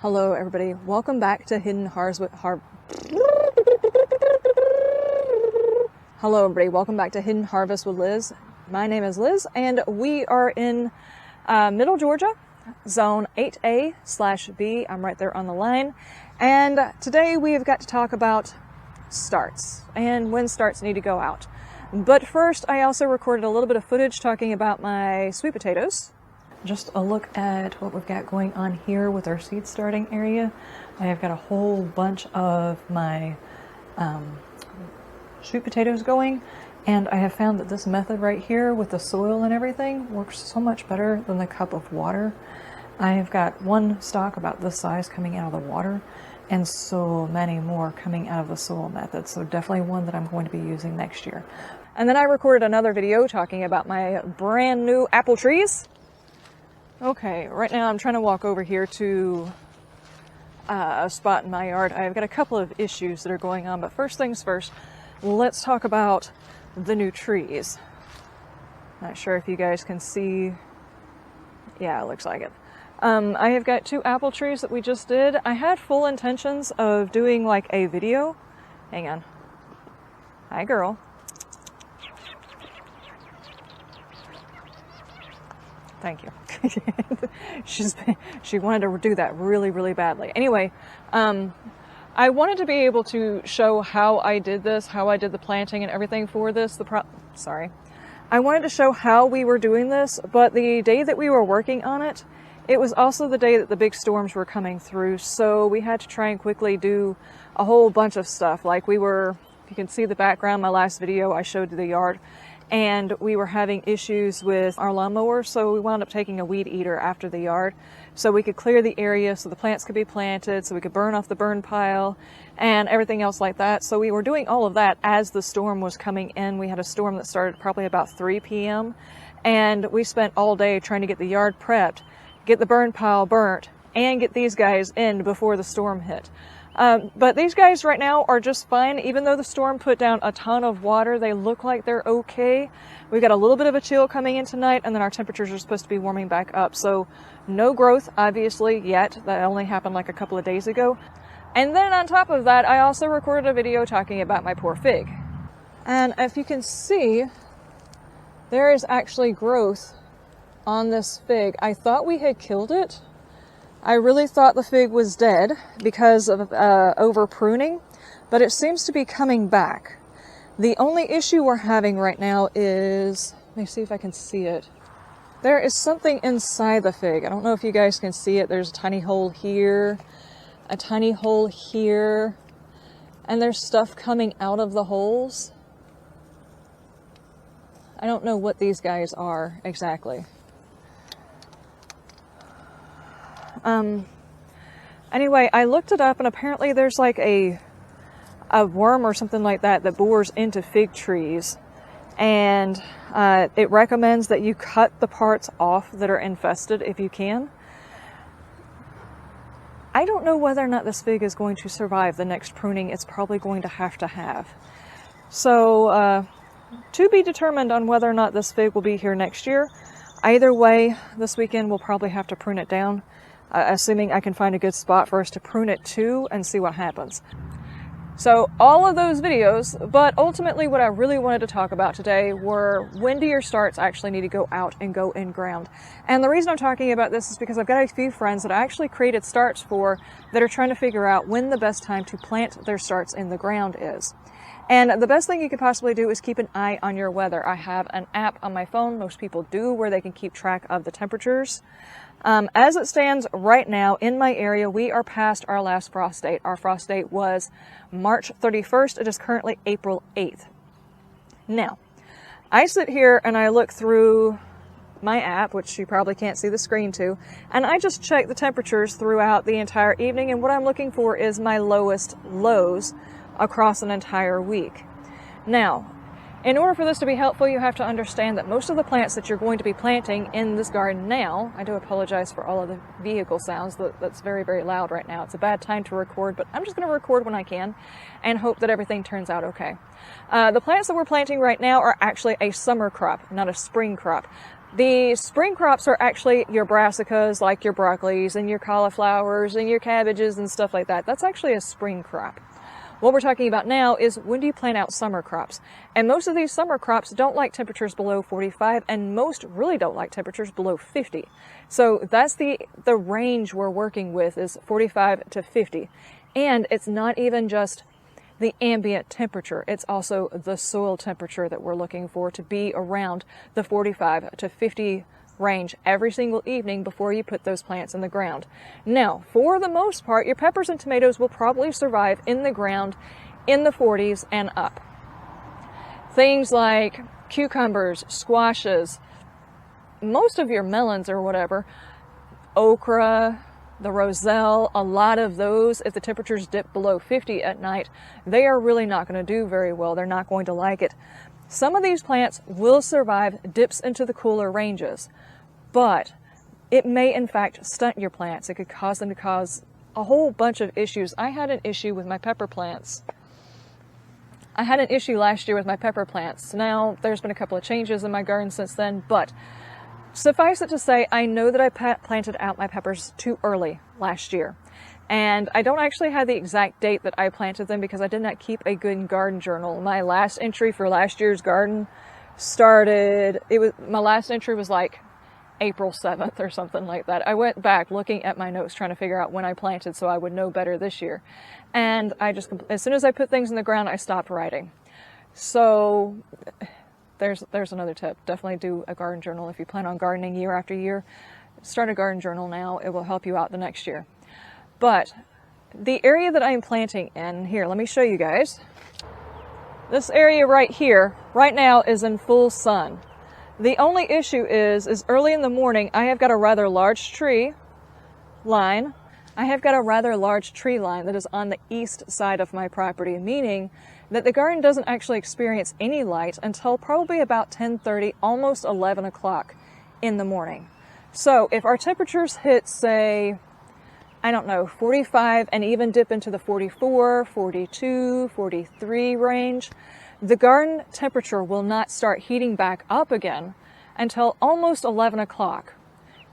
Hello everybody, welcome back to Hidden Harvest with Liz. My name is Liz and we are in Middle Georgia, Zone 8A/B. I'm right there on the line. And today we have got to talk about starts and when starts need to go out. But first, I also recorded a little bit of footage talking about my sweet potatoes. Just a look at what we've got going on here with our seed starting area. I have got a whole bunch of my sweet potatoes going, and I have found that this method right here with the soil and everything works so much better than the cup of water. I have got one stalk about this size coming out of the water, and so many more coming out of the soil method, so definitely one that I'm going to be using next year. And then I recorded another video talking about my brand new apple trees. Okay, right now I'm trying to walk over here to a spot in my yard. I've got a couple of issues that are going on, but first things first, let's talk about the new trees. Not sure if you guys can see. Yeah, it looks like it. I have got two apple trees that we just did. I had full intentions of doing like a video. Hang on. Hi, girl. Thank you. She wanted to do that really, really badly. Anyway, I wanted to be able to show how I did this, how I did the planting and everything for this. I wanted to show how we were doing this, but the day that we were working on it, it was also the day that the big storms were coming through. So we had to try and quickly do a whole bunch of stuff. Like if you can see the background, my last video, I showed the yard. And we were having issues with our lawnmower, so we wound up taking a weed eater after the yard so we could clear the area so the plants could be planted, so we could burn off the burn pile and everything else like that. So we were doing all of that as the storm was coming in. We had a storm that started probably about 3 p.m. and we spent all day trying to get the yard prepped, get the burn pile burnt, and get these guys in before the storm hit. But these guys right now are just fine. Even though the storm put down a ton of water, they look like they're okay. We've got a little bit of a chill coming in tonight, and then our temperatures are supposed to be warming back up. So no growth, obviously, yet. That only happened like a couple of days ago. And then on top of that, I also recorded a video talking about my poor fig. And if you can see, there is actually growth on this fig. I thought we had killed it. I really thought the fig was dead because of over pruning, but it seems to be coming back. The only issue we're having right now is, let me see if I can see it. There is something inside the fig. I don't know if you guys can see it. There's a tiny hole here, a tiny hole here, and there's stuff coming out of the holes. I don't know what these guys are exactly. Anyway, I looked it up and apparently there's like a worm or something like that that bores into fig trees, and it recommends that you cut the parts off that are infested if you can. I don't know whether or not this fig is going to survive the next pruning it's probably going to have. So, to be determined on whether or not this fig will be here next year. Either way, this weekend we'll probably have to prune it down. Assuming I can find a good spot for us to prune it to and see what happens. So all of those videos, but ultimately what I really wanted to talk about today were when do your starts actually need to go out and go in ground. And the reason I'm talking about this is because I've got a few friends that I actually created starts for that are trying to figure out when the best time to plant their starts in the ground is. And the best thing you could possibly do is keep an eye on your weather. I have an app on my phone, most people do, where they can keep track of the temperatures. As it stands right now in my area, we are past our last frost date. Our frost date was March 31st. It is currently April 8th. Now, I sit here and I look through my app, which you probably can't see the screen to, and I just check the temperatures throughout the entire evening, and what I'm looking for is my lowest lows across an entire week. Now, in order for this to be helpful, you have to understand that most of the plants that you're going to be planting in this garden now, I do apologize for all of the vehicle sounds, that's very, very loud right now. It's a bad time to record, but I'm just going to record when I can and hope that everything turns out okay. The plants that we're planting right now are actually a summer crop, not a spring crop. The spring crops are actually your brassicas, like your broccolis and your cauliflowers and your cabbages and stuff like that. That's actually a spring crop. What we're talking about now is when do you plant out summer crops? And most of these summer crops don't like temperatures below 45, and most really don't like temperatures below 50. So that's the range we're working with, is 45 to 50. And it's not even just the ambient temperature, it's also the soil temperature that we're looking for to be around the 45 to 50 range every single evening before you put those plants in the ground. Now, for the most part, your peppers and tomatoes will probably survive in the ground in the 40s and up. Things like cucumbers, squashes, most of your melons or whatever, okra, the roselle, a lot of those, if the temperatures dip below 50 at night, they are really not going to do very well. They're not going to like it. Some of these plants will survive dips into the cooler ranges, but it may in fact stunt your plants. It could cause them to cause a whole bunch of issues. I had an issue with my pepper plants. I had an issue last year with my pepper plants. Now, there's been a couple of changes in my garden since then, but suffice it to say, I know that I planted out my peppers too early last year. And I don't actually have the exact date that I planted them because I did not keep a good garden journal. My last entry for last year's garden my last entry was like April 7th or something like that. I went back looking at my notes trying to figure out when I planted so I would know better this year. And as soon as I put things in the ground, I stopped writing. So there's another tip. Definitely do a garden journal. If you plan on gardening year after year, start a garden journal now. It will help you out the next year. But the area that I'm planting in here, let me show you guys. This area right here, right now, is in full sun. The only issue is early in the morning, I have got a rather large tree line. I have got a rather large tree line that is on the east side of my property, meaning that the garden doesn't actually experience any light until probably about 10:30, almost 11 o'clock in the morning. So if our temperatures hit, say, I don't know, 45 and even dip into the 44, 42, 43 range, the garden temperature will not start heating back up again until almost 11 o'clock,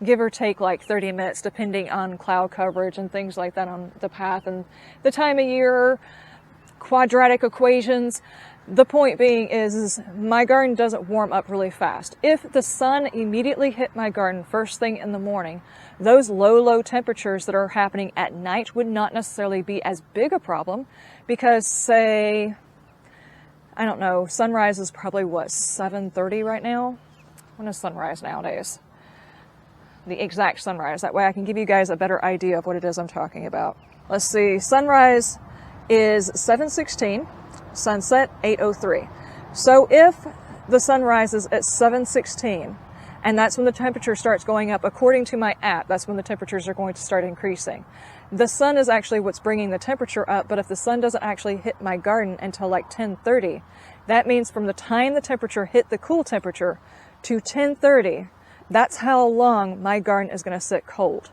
give or take like 30 minutes, depending on cloud coverage and things like that on the path and the time of year, quadratic equations. The point being is my garden doesn't warm up really fast. If the sun immediately hit my garden first thing in the morning, those low temperatures that are happening at night would not necessarily be as big a problem because, say, I don't know, sunrise is probably, what, 7:30 right now? When is sunrise nowadays? The exact sunrise. That way I can give you guys a better idea of what it is I'm talking about. Let's see, sunrise is 7:16, sunset 8:03. So if the sun rises at 7:16, and that's when the temperature starts going up, according to my app, that's when the temperatures are going to start increasing. The sun is actually what's bringing the temperature up, but if the sun doesn't actually hit my garden until like 10:30, that means from the time the temperature hit the cool temperature to 10:30, that's how long my garden is going to sit cold.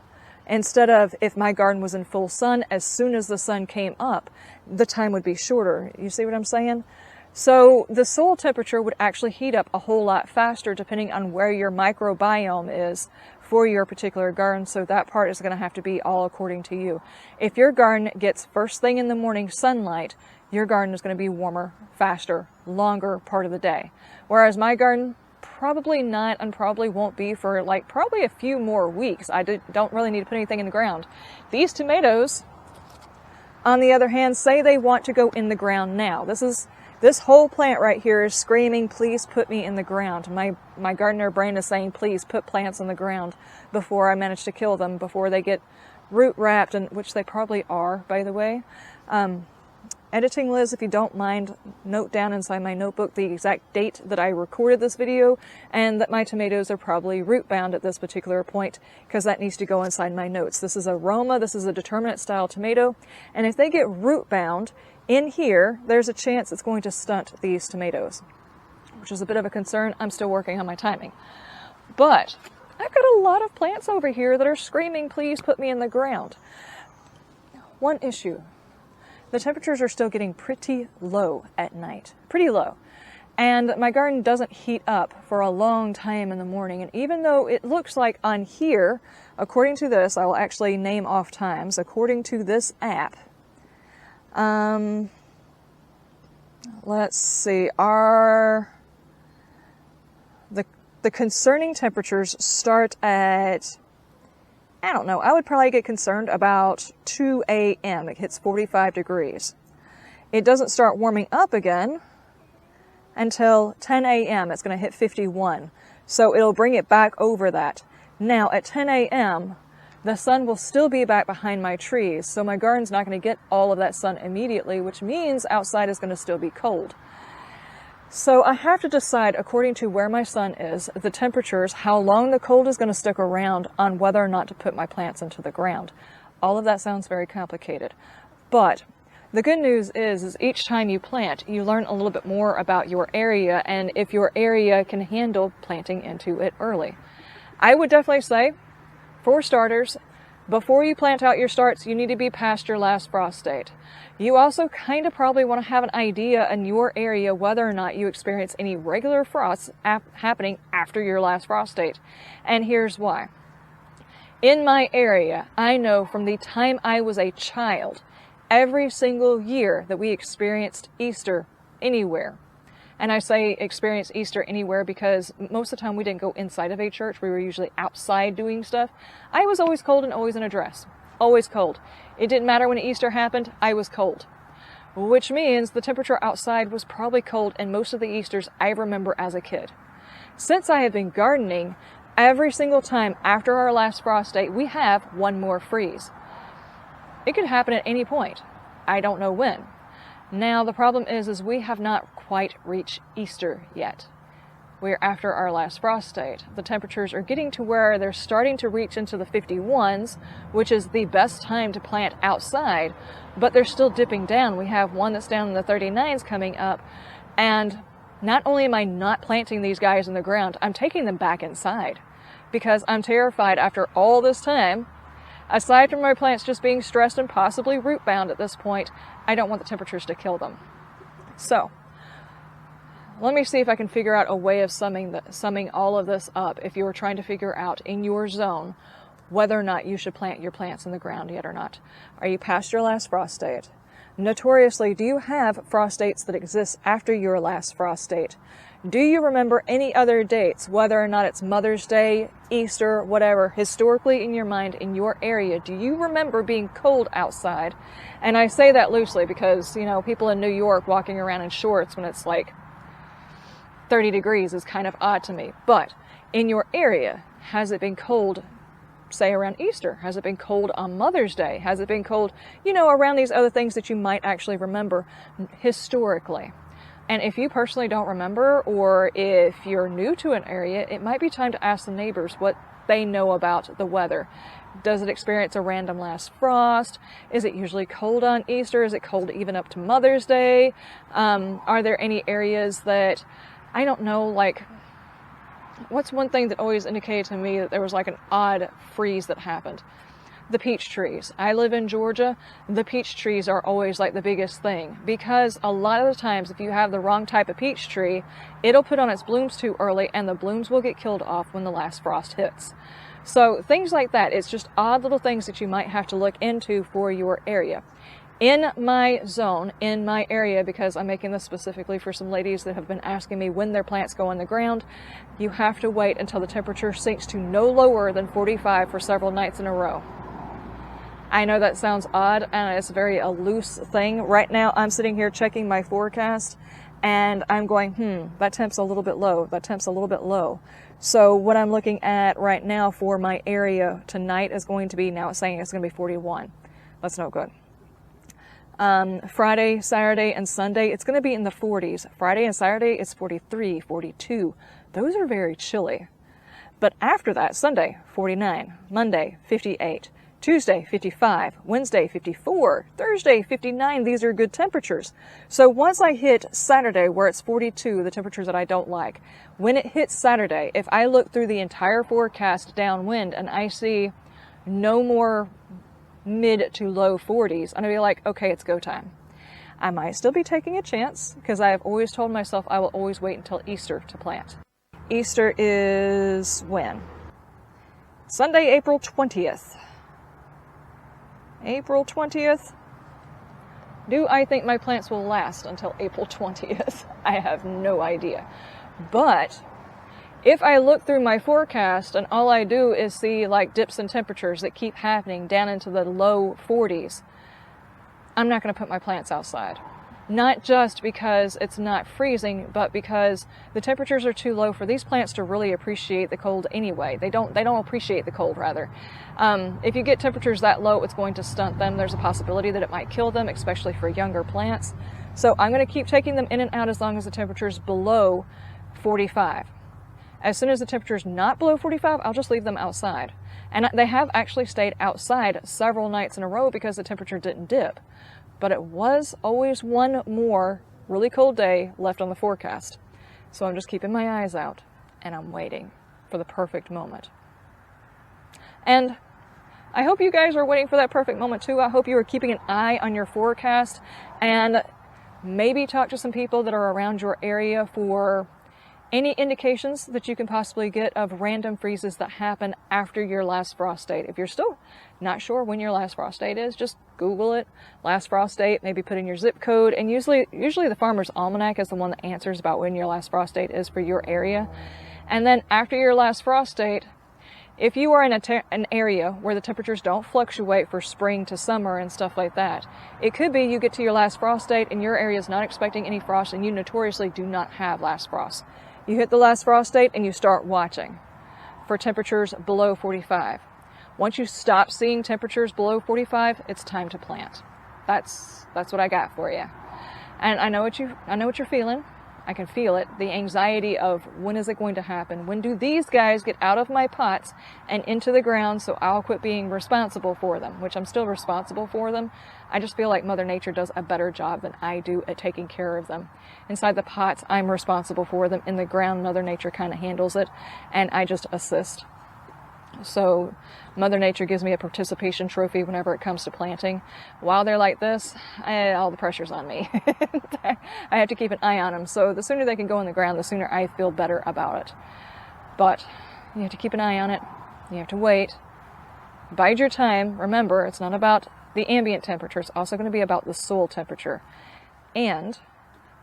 Instead of, if my garden was in full sun, as soon as the sun came up, the time would be shorter. You see what I'm saying? So the soil temperature would actually heat up a whole lot faster depending on where your microbiome is for your particular garden. So that part is going to have to be all according to you. If your garden gets first thing in the morning sunlight, your garden is going to be warmer, faster, longer part of the day. Whereas my garden, probably not, and probably won't be for like probably a few more weeks. I don't really need to put anything in the ground. These tomatoes, on the other hand, say they want to go in the ground now. This whole plant right here is screaming, please put me in the ground. My gardener brain is saying, please put plants in the ground before I manage to kill them, before they get root wrapped, and which they probably are, by the way. Editing Liz, if you don't mind, note down inside my notebook the exact date that I recorded this video, and that my tomatoes are probably root bound at this particular point, because that needs to go inside my notes. This is a Roma, this is a determinate style tomato, and if they get root bound in here, there's a chance it's going to stunt these tomatoes, which is a bit of a concern. I'm still working on my timing. But I've got a lot of plants over here that are screaming, please put me in the ground. One issue. The temperatures are still getting pretty low at night. Pretty low. And my garden doesn't heat up for a long time in the morning. And even though it looks like on here, according to this, I will actually name off times, according to this app, let's see, the concerning temperatures start at, I don't know, I would probably get concerned about 2 a.m. It hits 45 degrees. It doesn't start warming up again until 10 a.m. It's going to hit 51. So it'll bring it back over that. Now at 10 a.m., the sun will still be back behind my trees, so my garden's not going to get all of that sun immediately, which means outside is going to still be cold. So I have to decide, according to where my sun is, the temperatures, how long the cold is going to stick around, on whether or not to put my plants into the ground. All of that sounds very complicated. But the good news is each time you plant, you learn a little bit more about your area and if your area can handle planting into it early. I would definitely say, for starters, before you plant out your starts, you need to be past your last frost date. You also kind of probably want to have an idea in your area whether or not you experience any regular frosts happening after your last frost date. And here's why. In my area, I know from the time I was a child, every single year that we experienced Easter anywhere. And I say experience Easter anywhere because most of the time we didn't go inside of a church. We were usually outside doing stuff. I was always cold and always in a dress. Always cold. It didn't matter when Easter happened, I was cold. Which means the temperature outside was probably cold in most of the Easters I remember as a kid. Since I have been gardening, every single time after our last frost date, we have one more freeze. It could happen at any point. I don't know when. Now, the problem is we have not quite reached Easter yet. We're after our last frost date. The temperatures are getting to where they're starting to reach into the 51s, which is the best time to plant outside, but they're still dipping down. We have one that's down in the 39s coming up, and not only am I not planting these guys in the ground, I'm taking them back inside because I'm terrified after all this time. Aside from my plants just being stressed and possibly root bound at this point, I don't want the temperatures to kill them. So, let me see if I can figure out a way of summing all of this up if you were trying to figure out in your zone whether or not you should plant your plants in the ground yet or not. Are you past your last frost date? Notoriously, do you have frost dates that exist after your last frost date? Do you remember any other dates, whether or not it's Mother's Day, Easter, whatever, historically in your mind, in your area? Do you remember being cold outside? And I say that loosely because, you know, people in New York walking around in shorts when it's like 30 degrees is kind of odd to me. But in your area, has it been cold, say around Easter? Has it been cold on Mother's Day? Has it been cold, you know, around these other things that you might actually remember historically? And if you personally don't remember, or if you're new to an area, it might be time to ask the neighbors what they know about the weather. Does it experience a random last frost? Is it usually cold on Easter? Is it cold even up to Mother's Day? Are there any areas that, I don't know, like, what's one thing that always indicated to me that there was like an odd freeze that happened? The peach trees. I live in Georgia. The peach trees are always like the biggest thing because a lot of the times if you have the wrong type of peach tree, it'll put on its blooms too early and the blooms will get killed off when the last frost hits. So things like that. It's just odd little things that you might have to look into for your area. In my zone, in my area, because I'm making this specifically for some ladies that have been asking me when their plants go in the ground, you have to wait until the temperature sinks to no lower than 45 for several nights in a row. I know that sounds odd and it's very a loose thing. Right now I'm sitting here checking my forecast and I'm going, that temp's a little bit low. That temp's a little bit low. So what I'm looking at right now for my area tonight is going to be, now it's saying it's going to be 41. That's no good. Friday, Saturday, and Sunday, it's going to be in the 40s. Friday and Saturday, it's 43, 42. Those are very chilly. But after that, Sunday, 49. Monday, 58. Tuesday, 55, Wednesday, 54, Thursday, 59. These are good temperatures. So once I hit Saturday, where it's 42, the temperatures that I don't like, when it hits Saturday, if I look through the entire forecast downwind and I see no more mid to low 40s, I'm going to be like, okay, it's go time. I might still be taking a chance because I have always told myself I will always wait until Easter to plant. Easter is when? Sunday, April 20th. April 20th. Do I think my plants will last until April 20th? I have no idea. But if I look through my forecast and all I do is see like dips in temperatures that keep happening down into the low 40s, I'm not going to put my plants outside. Not just because it's not freezing, but because the temperatures are too low for these plants to really appreciate the cold anyway. They don't appreciate the cold, rather. If you get temperatures that low, it's going to stunt them. There's a possibility that it might kill them, especially for younger plants. So I'm going to keep taking them in and out as long as the temperature is below 45. As soon as the temperature is not below 45, I'll just leave them outside. And they have actually stayed outside several nights in a row because the temperature didn't dip. But it was always one more really cold day left on the forecast. So I'm just keeping my eyes out and I'm waiting for the perfect moment. And I hope you guys are waiting for that perfect moment too. I hope you are keeping an eye on your forecast and maybe talk to some people that are around your area for any indications that you can possibly get of random freezes that happen after your last frost date. If you're still not sure when your last frost date is, just Google it, last frost date, maybe put in your zip code, and usually the Farmer's Almanac is the one that answers about when your last frost date is for your area. And then after your last frost date, if you are in an area where the temperatures don't fluctuate for spring to summer and stuff like that, it could be you get to your last frost date and your area is not expecting any frost and you notoriously do not have last frost. You hit the last frost date and you start watching for temperatures below 45. Once you stop seeing temperatures below 45, it's time to plant. That's what I got for you. And I know what you're feeling. I can feel it. The anxiety of when is it going to happen? When do these guys get out of my pots and into the ground so I'll quit being responsible for them, which I'm still responsible for them. I just feel like Mother Nature does a better job than I do at taking care of them. Inside the pots, I'm responsible for them. In the ground, Mother Nature kind of handles it, and I just assist. So Mother Nature gives me a participation trophy whenever it comes to planting. While they're like this, all the pressure's on me. I have to keep an eye on them. So the sooner they can go in the ground, the sooner I feel better about it. But you have to keep an eye on it. You have to wait. Bide your time. Remember, it's not about the ambient temperature. It's also going to be about the soil temperature. And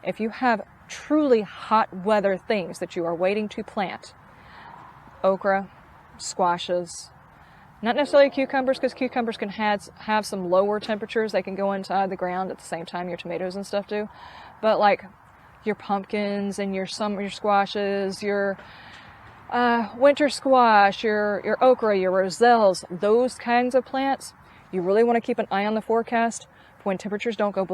if you have truly hot weather things that you are waiting to plant, okra, squashes, not necessarily cucumbers, because cucumbers can have some lower temperatures. They can go inside the ground at the same time your tomatoes and stuff do. But like your pumpkins and your summer squashes, your winter squash, your okra, your roselles, those kinds of plants, you really want to keep an eye on the forecast for when temperatures don't go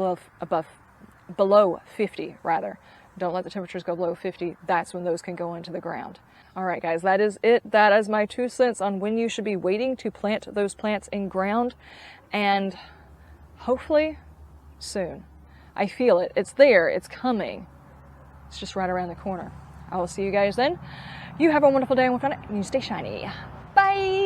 below 50 rather. Don't let the temperatures go below 50. That's when those can go into the ground. All right, guys, that is it. That is my 2 cents on when you should be waiting to plant those plants in ground, and hopefully soon. I feel it. It's there. It's coming. It's just right around the corner. I will see you guys then. You have a wonderful day and you stay shiny. Bye.